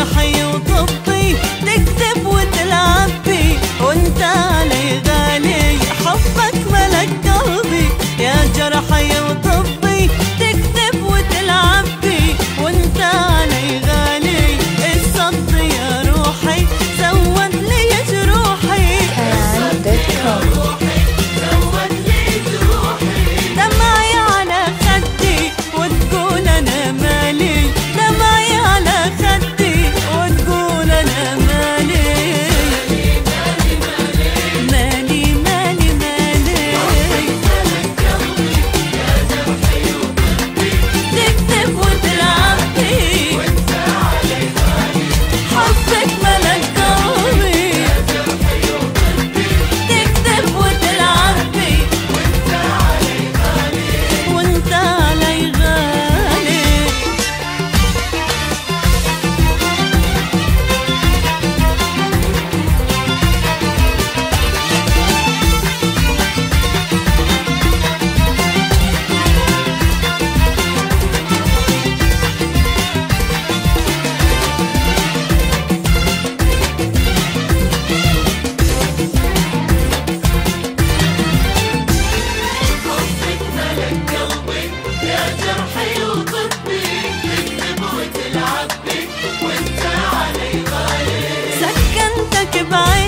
جرحي وطبي تكذب وتلعب بي وانت علي غالي، حبك ملك قلبي يا جرحي وطبي تكذب وتلعب بي وانت علي غالي. الصد يا روحي زود لي جروحي دمعي على خدي وتقول انا مالي، دمعي على خدي وتقول انا مالي، مالي مالي مالي. تكذب وتلعب بي حبك ملك قلبي، تكذب وتلعب بي وانت علي غالي. سكنتك بعيد